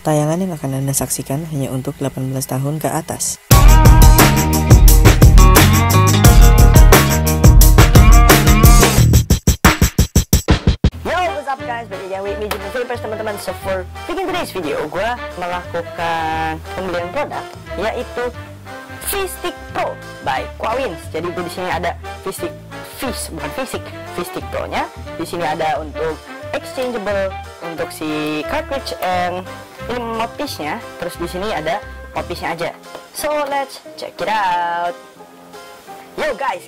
Tayangan yang akan Anda saksikan hanya untuk 18 tahun ke atas. Yo, what's up guys? Back again with me, Jimmy Philippers, teman-teman. So for today's video, gue melakukan pembelian produk, yaitu Fishstick Pro by Quawins. Jadi gue di sini ada Fishstick Pro-nya. Di sini ada untuk exchangeable untuk si cartridge and ini mouthpiece-nya. Terus di sini ada mouthpiece-nya aja. So let's check it out. Yo guys.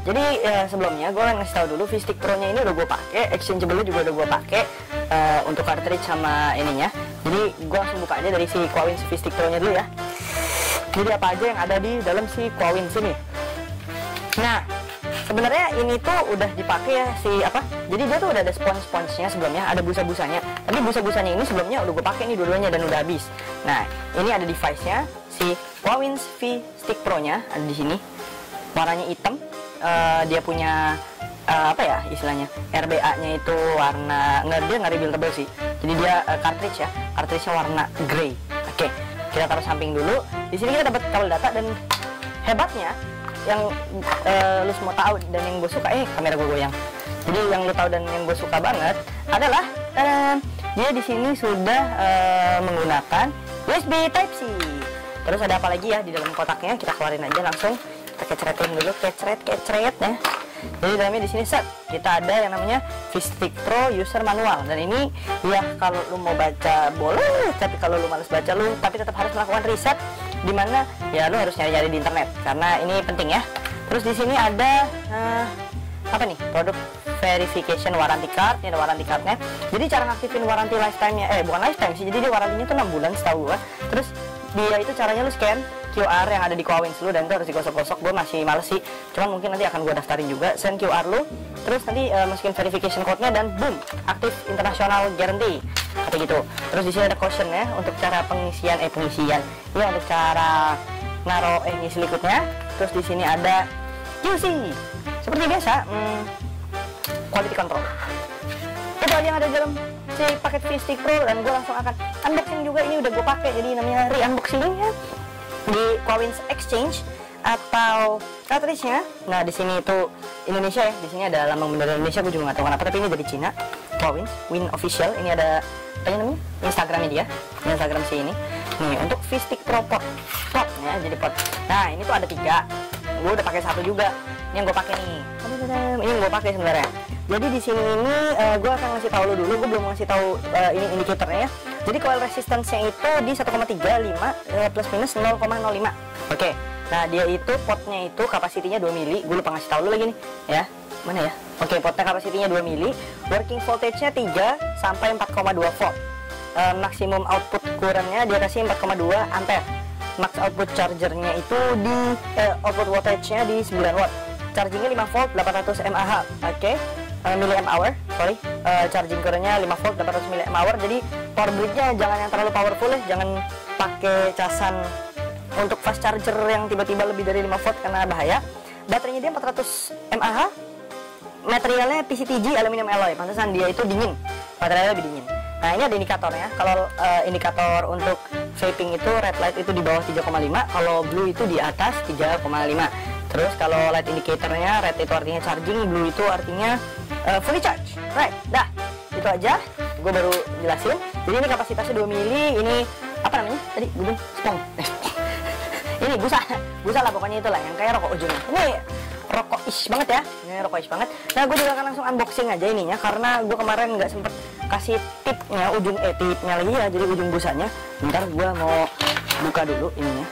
Jadi sebelumnya gue ngasih tahu dulu Fishstick Pro-nya ini udah gue pakai, exchangeable juga udah gue pakai untuk cartridge sama ininya. Jadi gue langsung buka aja dari si Quawins Fishstick Pro-nya dulu ya. Jadi apa aja yang ada di dalam si Quawins ini. Nah, sebenarnya ini tuh udah dipakai ya si apa? Jadi dia tuh udah ada spons-sponsnya sebelumnya, ada busa-busanya. Tapi busa-busanya ini sebelumnya udah gue pakai nih dua-duanya dan udah habis. Nah, ini ada device-nya si Quawins Fishstick Pro-nya ada di sini. Warnanya hitam. Dia punya apa ya istilahnya? RBA-nya itu warna nggak rebuildable sih. Jadi dia cartridge ya. Cartridge-nya warna grey. Oke. Kita taruh samping dulu. Di sini kita dapat kabel data dan hebatnya yang lu semua tahu dan yang gue suka kamera gue goyang. Jadi yang lu tahu dan yang gue suka banget adalah dia di sini sudah menggunakan USB Type C. Terus ada apa lagi ya di dalam kotaknya? Kita keluarin aja langsung. Kita kecretin dulu, kecret ya. Jadi dalamnya di sini set kita ada yang namanya Fishstick Pro User Manual, dan ini ya kalau lu mau baca boleh, tapi kalau lu males baca lu tapi tetap harus melakukan riset, dimana ya lu harus nyari-nyari di internet karena ini penting ya. Terus di sini ada apa nih, produk verification warranty card. Ini ada warranty cardnya. Jadi cara ngaktifin warranty lifetime-nya bukan lifetime sih, jadi dia warrantinya tuh 6 bulan setahu gua. Terus dia itu caranya lu scan QR yang ada di Quawins lu, dan itu harus digosok-gosok. Gue masih males sih, cuman mungkin nanti akan gue daftarin juga. Send QR lu, terus nanti masukin verification code-nya dan boom, aktif international guarantee kayak gitu. Terus di sini ada caution-nya untuk cara pengisian ini untuk cara naro ngisi liquidnya. Terus di sini ada QC seperti biasa, quality control. Itu aja yang ada di dalam si paket Fishstick Pro, dan gue langsung akan unboxing juga. Ini udah gue pakai, jadi namanya re-unboxing ya di Quawins Exchange atau cartridge-nya. Nah, di sini itu Indonesia ya. Di sini ada lambang bendera Indonesia, gue juga nggak tahu kenapa, tapi ini dari Cina. Quawins Win Official. Ini ada apa namanya? Instagramnya dia. Instagram si ini. Nih, untuk Fishstick Pro pot ya, jadi pot. Nah, ini tuh ada 3. Gue udah pakai 1 juga. Ini yang gue pakai nih. Ini yang gue pakai sebenarnya. Jadi di sini ini gue akan ngasih tahu lu dulu. Gue belum ngasih tahu ini indikatornya ya. Jadi coil resistance-nya itu di 1,35 plus minus 0,05. Oke. Nah, dia itu potnya itu kapasitinya 2 mili. Gue lupa ngasih tahu lu lagi nih, ya. Mana ya? Oke, potnya kapasitinya 2 mili. Working voltage-nya 3 sampai 4,2 volt. Maksimum output current-nya dia kasih 4,2 ampere. Max output charger-nya itu di output voltage-nya di 9 watt. Charging-nya 5 volt 800 mAh. Oke. Milliamp hour, charging current-nya 5 volt 800 milliamp hour. Jadi power brick-nya jangan yang terlalu powerful ya, jangan pakai casan untuk fast charger yang tiba-tiba lebih dari 5 volt karena bahaya. Baterainya dia 400 mAh. Materialnya PCTG aluminium alloy, pantesan dia itu dingin, materialnya lebih dingin. Nah, ini ada indikatornya. Kalau indikator untuk vaping itu red light itu di bawah 3,5, kalau blue itu di atas 3,5. Terus kalau light indicatornya, red itu artinya charging, blue itu artinya fully charge. Right, dah. Itu aja. Gue baru jelasin. Jadi ini kapasitasnya 2 mili. Ini apa namanya? Tadi gue bilang spong. Ini busa lah pokoknya, itulah yang kayak rokok ujungnya. Ini rokok ish banget ya. Ini rokok ish banget. Nah, gue juga akan langsung unboxing aja ininya karena gue kemarin nggak sempet kasih tipnya tipnya lagi ya. Jadi ujung busanya. Bentar gue mau buka dulu ininya.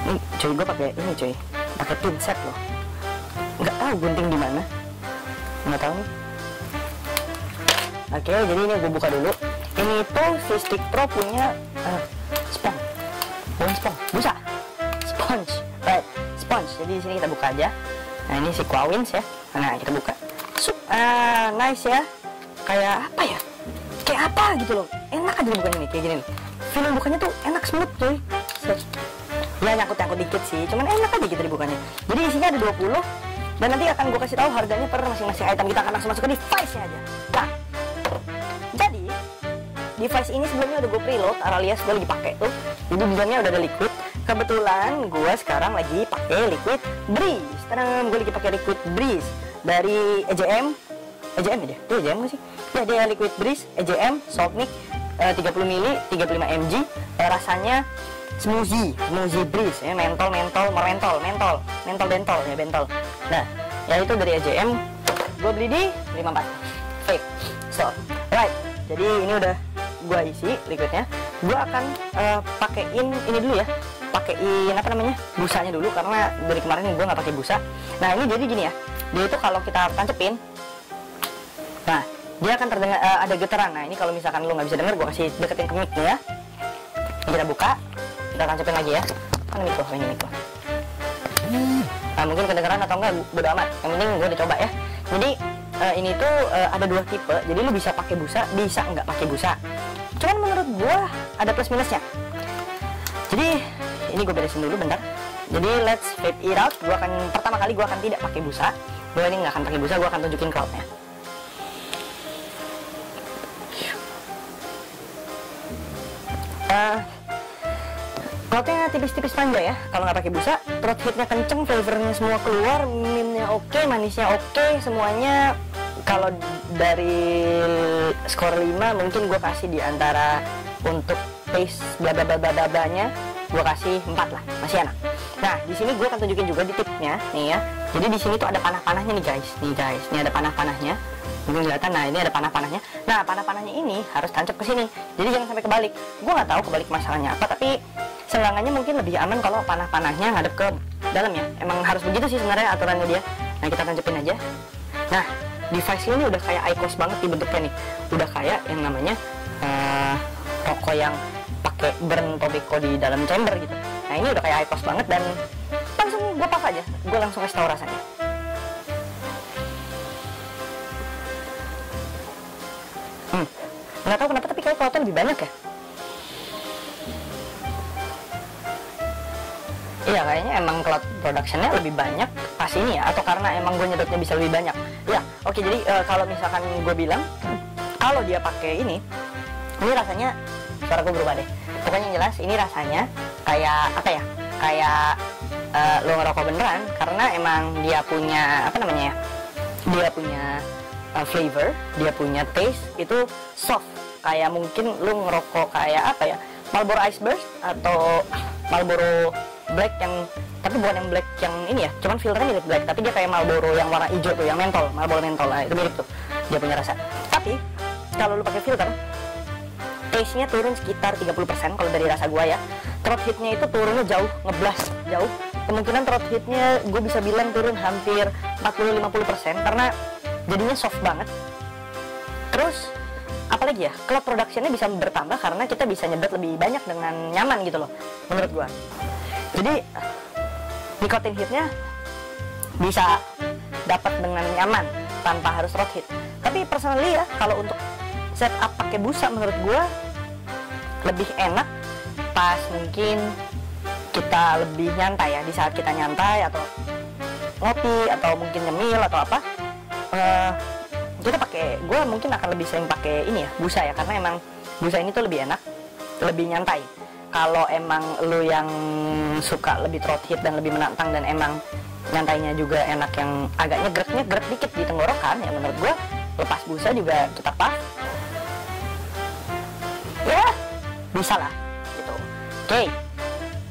Ini cuy, gue pakai ini cuy. Pakai pinset loh, nggak tahu gunting di mana, nggak tahu nih. Oke, jadi ini gue buka dulu. Ini tuh Fishstick Pro punya busa, sponge, right, sponge. Jadi di sini kita buka aja. Nah, ini si Quawins ya. Nah, kita buka. Nice ya. Kayak apa ya? Kayak apa gitu loh. Enak aja bukannya nih, kayak gini nih. Feeling bukannya tuh enak, smooth cuy. Ya nyangkut-nyangkut dikit sih, cuman enak aja gitu dibukannya. Jadi isinya ada 20, dan nanti akan gue kasih tahu harganya per masing-masing item. Kita akan langsung masuk ke device-nya aja. Nah, jadi device ini sebelumnya udah gue preload alias gue lagi pakai tuh. Jadi di dalamnya udah ada liquid. Kebetulan gue sekarang lagi pakai liquid breeze. Tenang, gue lagi pakai liquid breeze dari EJM. EJM aja, itu EJM gak sih? Ya, dia liquid breeze EJM Saltnik 30 ml 35 mg. Rasanya smoothie breeze ya, mentol ya, bentol. Nah, ya itu dari EJM. Gue beli di 54 vape. So, right. Jadi ini udah gue isi liquidnya. Gue akan pakein ini dulu ya. Pakein apa namanya? Busanya dulu karena dari kemarin gue nggak pakai busa. Nah, ini jadi gini ya. Dia itu kalau kita tancepin, nah dia akan terdengar ada getaran. Nah, ini kalau misalkan lu nggak bisa denger, gue kasih deketin ke mic ya. Kita buka, kita tancepin lagi ya. Mana mic gua? Ini mic gua. Nah, mungkin kedengeran atau enggak bodo amat. Yang penting gue udah coba ya. Jadi ini tuh ada dua tipe. Jadi lu bisa pakai busa, bisa nggak pakai busa. Cuman menurut gue ada plus minusnya. Jadi ini gue beresin dulu bentar. Jadi let's vape it out. Pertama kali gue akan tidak pakai busa. Gue ini nggak akan pakai busa. Gue akan tunjukin cloudnya. Cloudnya tipis-tipis panjang ya. Kalau nggak pakai busa, throat hitnya kenceng, flavornya semua keluar, mintnya oke, manisnya oke, semuanya. Kalau dari skor 5 mungkin gue kasih di antara untuk taste bla-bla-bla-bla-nya gue kasih 4 lah, masih enak. Nah, di sini gue akan tunjukin juga di tipnya nih ya. Jadi di sini tuh ada panah-panahnya nih guys. Ini ada panah-panahnya. Mungkin kelihatan. Nah, ini ada panah-panahnya. Nah, panah-panahnya ini harus tancap ke sini. Jadi jangan sampai kebalik. Gue nggak tahu kebalik masalahnya apa, tapi seenggaknya mungkin lebih aman kalau panah-panahnya ngadep ke dalam ya. Emang harus begitu sih sebenarnya aturannya dia. Nah, kita tancapin aja. Nah, device ini udah kayak IQOS banget nih bentuknya nih. Udah kayak yang namanya rokok yang pakai burn tobacco di dalam chamber gitu. Nah, ini udah kayak IQOS banget dan langsung gue puff aja. Gue langsung kasih tahu rasanya. Nggak tahu kenapa tapi kayak cloudnya lebih banyak ya. Iya, kayaknya emang cloud productionnya lebih banyak pas ini ya, atau karena emang gue nyedotnya bisa lebih banyak. Ya, oke. Jadi kalau misalkan gue bilang kalau dia pakai ini rasanya, suara gue berubah deh. Pokoknya yang jelas ini rasanya kayak apa ya? Kayak lo ngerokok beneran, karena emang dia punya apa namanya ya? Dia punya flavor, dia punya taste itu soft. Kayak mungkin lu ngerokok kayak apa ya, Marlboro Iceburst atau Marlboro Black yang, tapi bukan yang black yang ini ya, cuman filternya mirip black, tapi dia kayak Marlboro yang warna hijau tuh, yang mentol, Marlboro mentol. Nah, itu mirip tuh, dia punya rasa. Tapi kalau lu pakai filter, taste-nya turun sekitar 30% kalau dari rasa gua ya. Throat hitnya itu turunnya jauh, ngeblast jauh. Kemungkinan throat hitnya gue bisa bilang turun hampir 40-50% karena jadinya soft banget. Terus apalagi ya, cloud productionnya bisa bertambah karena kita bisa nyedot lebih banyak dengan nyaman gitu loh, menurut gua. Jadi nicotine hitnya bisa dapat dengan nyaman tanpa harus throat hit. Tapi personally ya, kalau untuk setup pakai busa menurut gua lebih enak pas mungkin kita lebih nyantai ya, di saat kita nyantai atau ngopi atau mungkin nyemil atau apa. Kita pakai, gue mungkin akan lebih sering pakai ini ya, busa ya, karena emang busa ini tuh lebih enak, lebih nyantai. Kalau emang lu yang suka lebih throat hit dan lebih menantang dan emang nyantainya juga enak yang agak nyegrek dikit di tenggorokan ya, menurut gue lepas busa juga kita puff ya bisa lah gitu. Oke,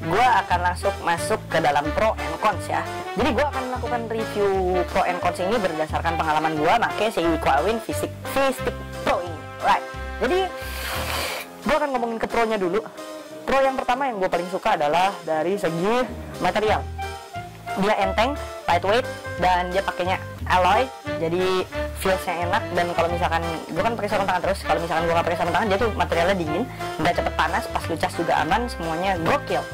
gue akan langsung masuk ke dalam pro and cons ya. Jadi gue akan melakukan review pro and cons ini berdasarkan pengalaman gue pakai si Quawin V-Stick Pro ini. Right. Jadi gue akan ngomongin ke pro-nya dulu. Pro yang pertama yang gue paling suka adalah dari segi material. Dia enteng, lightweight, dan dia pakainya alloy, jadi feelsnya enak. Dan kalau misalkan gue kan pakai sarung tangan terus, kalau misalkan gue nggak pakai sarung tangan, dia tuh materialnya dingin, nggak cepet panas, pas lu cas juga aman, semuanya gokil.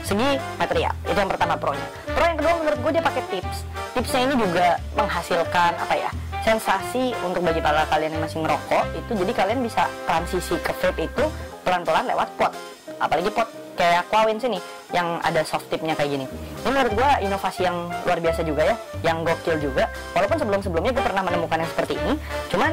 Segi material, itu yang pertama pro-nya. Pro yang kedua menurut gue dia pakai tips. Tipsnya ini juga menghasilkan apa ya, sensasi untuk bagi para kalian yang masih ngerokok itu. Jadi kalian bisa transisi ke vape itu pelan-pelan lewat pot, apalagi pot kayak Quawin sini yang ada soft tipnya kayak gini. Ini menurut gue inovasi yang luar biasa juga ya, yang gokil juga. Walaupun sebelum-sebelumnya gue pernah menemukan yang seperti ini, cuman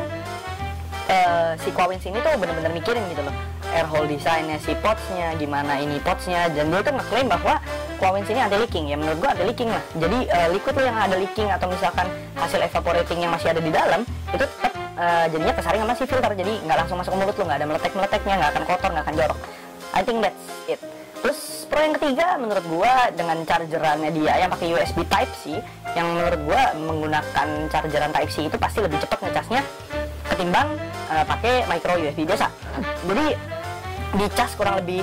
si Huawei ini tuh bener-bener mikirin gitu loh, air hole desainnya, si potsnya, gimana ini potsnya, dan dia tuh ngeklaim bahwa Huawei ini anti leaking. Ya menurut gua anti leaking lah. Jadi liquid lo yang ada leaking atau misalkan hasil evaporating yang masih ada di dalam itu tetap jadinya kesaring sama si filter, jadi nggak langsung masuk ke mulut lo, nggak ada meletek-meleteknya, nggak akan kotor, nggak akan jorok. I think that's it. Terus pro yang ketiga menurut gua dengan chargerannya dia yang pakai USB Type C, yang menurut gua menggunakan chargeran Type C itu pasti lebih cepat ngecasnya ketimbang pakai micro USB biasa. Jadi dicas kurang lebih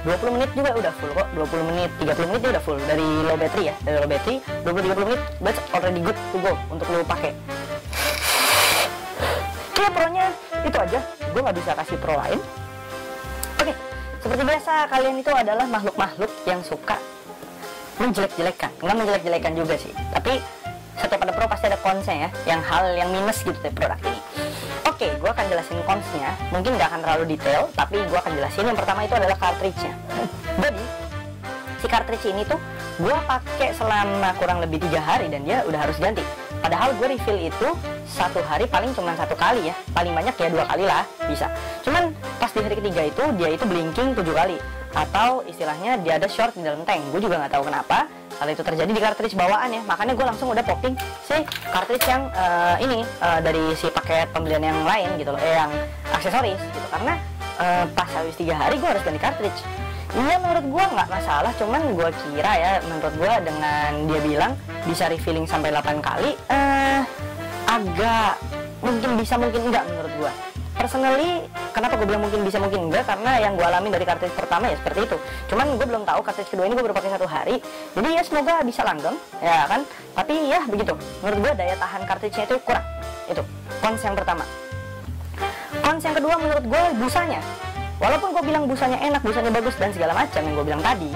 20 menit juga udah full kok. 20 menit, 30 menit udah full dari low battery ya. Dari low battery 20-30 menit that's already good to go untuk lo pakai. Oke, pro-nya itu aja. Gue nggak bisa kasih pro lain. Oke, seperti biasa kalian itu adalah makhluk-makhluk yang suka menjelek-jelekan. Nggak menjelek-jelekan juga sih, tapi setiap ada pro pasti ada konsnya ya, yang hal yang minus gitu dari produk ini. Oke, gue akan jelasin konsnya. Mungkin nggak akan terlalu detail, tapi gue akan jelasin. Yang pertama itu adalah cartridge-nya. Jadi si cartridge ini tuh gue pakai selama kurang lebih 3 hari dan dia udah harus ganti. Padahal gue refill itu 1 hari paling cuma 1 kali ya, paling banyak ya 2 kali lah bisa. Cuman pas di hari ketiga itu dia itu blinking 7 kali, atau istilahnya dia ada short di dalam tank. Gue juga nggak tahu kenapa hal itu terjadi di cartridge bawaan ya. Makanya gue langsung udah popping si cartridge yang ini dari si paket pembelian yang lain gitu loh, yang aksesoris gitu. Karena pas habis 3 hari gue harus ganti cartridge. Iya, menurut gue nggak masalah, cuman gue kira ya, menurut gue dengan dia bilang bisa refilling sampai 8 kali, agak mungkin bisa mungkin enggak menurut gue. Personally, kenapa gue bilang mungkin bisa mungkin enggak, karena yang gue alami dari cartridge pertama ya seperti itu. Cuman gue belum tahu cartridge kedua ini gue baru pakai 1 hari, jadi ya semoga bisa langgeng ya kan. Tapi ya begitu, menurut gue daya tahan cartridge-nya itu kurang. Itu cons yang pertama. Cons yang kedua menurut gue busanya. Walaupun gue bilang busanya enak, busanya bagus dan segala macam yang gue bilang tadi,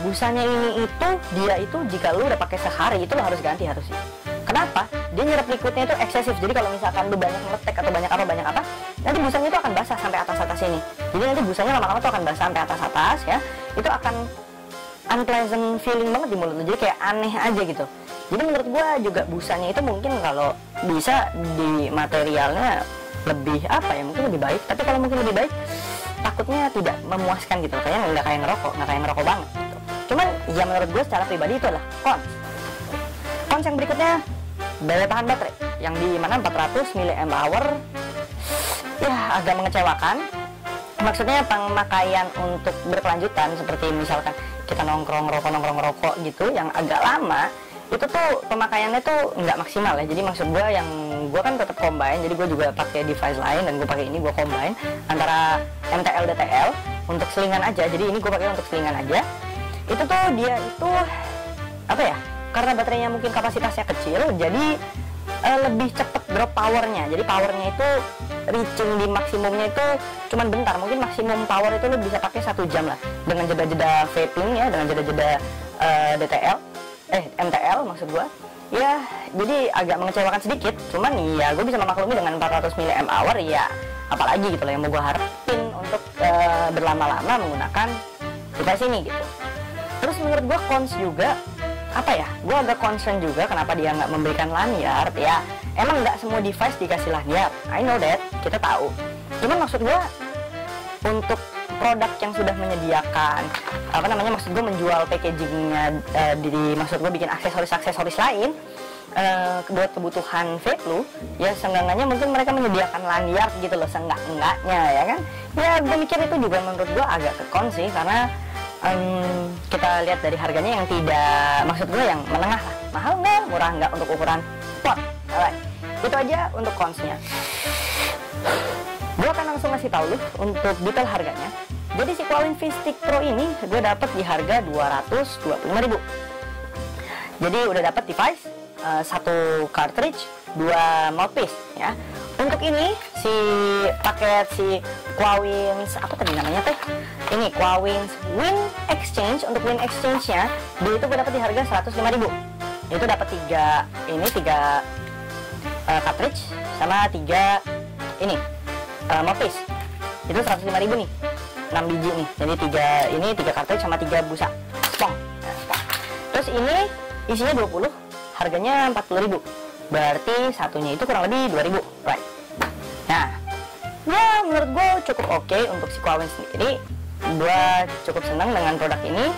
busanya ini itu dia itu jika lu udah pakai sehari itu lo harus ganti harusnya. Kenapa? Dia nyerap liquidnya itu eksesif. Jadi kalau misalkan lu banyak meletek atau banyak apa, nanti busanya itu akan basah sampai atas ini. Jadi nanti busanya lama-lama tuh akan basah sampai atas ya. Itu akan unpleasant feeling banget di mulut lu. Jadi kayak aneh aja gitu. Jadi menurut gue juga busanya itu mungkin kalau bisa di materialnya lebih apa ya, mungkin lebih baik. Tapi kalau mungkin lebih baik, takutnya tidak memuaskan gitu. Kayaknya nggak kayak ngerokok banget gitu. Cuman ya menurut gue secara pribadi itu adalah cons. Cons yang berikutnya, daya tahan baterai yang di mana 400 mAh ya agak mengecewakan. Maksudnya pemakaian untuk berkelanjutan seperti misalkan kita nongkrong rokok gitu yang agak lama, itu tuh pemakaiannya tuh nggak maksimal ya. Jadi maksud gue yang gue kan tetap combine, jadi gue juga pakai device lain dan gue pakai ini, gue combine antara MTL DTL untuk selingan aja. Jadi ini gue pakai untuk selingan aja. Itu tuh dia itu apa ya, karena baterainya mungkin kapasitasnya kecil, jadi lebih cepet drop powernya. Jadi powernya itu reaching di maksimumnya itu cuman bentar. Mungkin maksimum power itu lo bisa pakai 1 jam lah, dengan jeda-jeda vaping ya, dengan jeda-jeda MTL maksud gua ya. Jadi agak mengecewakan sedikit, cuman ya gue bisa memaklumi dengan 400 mAh ya, apalagi gitu loh yang mau gue harapin untuk berlama-lama menggunakan device ini gitu. Terus menurut gue cons juga apa ya, gue agak concern juga kenapa dia nggak memberikan lanyard ya. Emang nggak semua device dikasih lanyard, I know that, kita tahu. Cuman maksud gue untuk produk yang sudah menyediakan apa namanya, maksud gue menjual packagingnya maksud gue bikin aksesoris lain buat kebutuhan vape lu ya, seenggaknya mungkin mereka menyediakan lanyard gitu loh, seenggaknya ya kan. Ya gue mikir itu juga menurut gue agak kekon sih, karena kita lihat dari harganya yang tidak, maksud gue yang menengah lah, mahal nggak, murah nggak untuk ukuran pot. Alright, itu aja untuk consnya. Gue akan langsung ngasih tahu lu untuk detail harganya. Jadi si Huawei V-Stick Pro ini gue dapet di harga 225.000. Jadi udah dapet device, 1 cartridge, 2 mouthpiece ya. Untuk ini si paket si Huawei apa tadi namanya teh? Ini Huawei Win Exchange. Untuk Win Exchange-nya dia itu gue dapet di harga 105.000. Itu dapat 3 cartridge sama 3 ini mouthpiece. Itu 105.000 nih. 6 biji nih. Jadi 3 cartridge sama 3 busa spong. Terus ini isinya 20, harganya 40.000. Berarti satunya itu kurang lebih 2.000, right? Nah, cukup oke untuk si Huawei sendiri. Gue cukup senang dengan produk ini.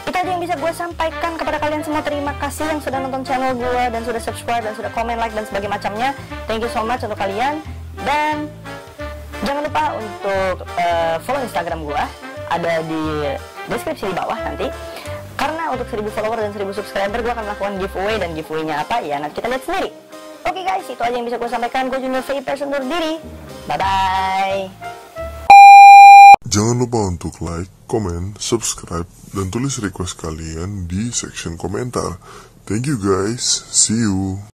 Itu aja yang bisa gue sampaikan kepada kalian semua. Terima kasih yang sudah nonton channel gue dan sudah subscribe dan sudah komen, like dan sebagainya macamnya. Thank you so much untuk kalian. Dan jangan lupa untuk follow Instagram gue, ada di deskripsi di bawah nanti. Karena untuk 1000 follower dan 1000 subscriber gue akan melakukan giveaway, dan giveaway-nya apa ya nanti kita lihat sendiri. Oke guys, itu aja yang bisa gue sampaikan. Gue Junior Vapers undur diri. Bye bye. Jangan lupa untuk like, komen, subscribe, dan tulis request kalian di section komentar. Thank you guys, see you.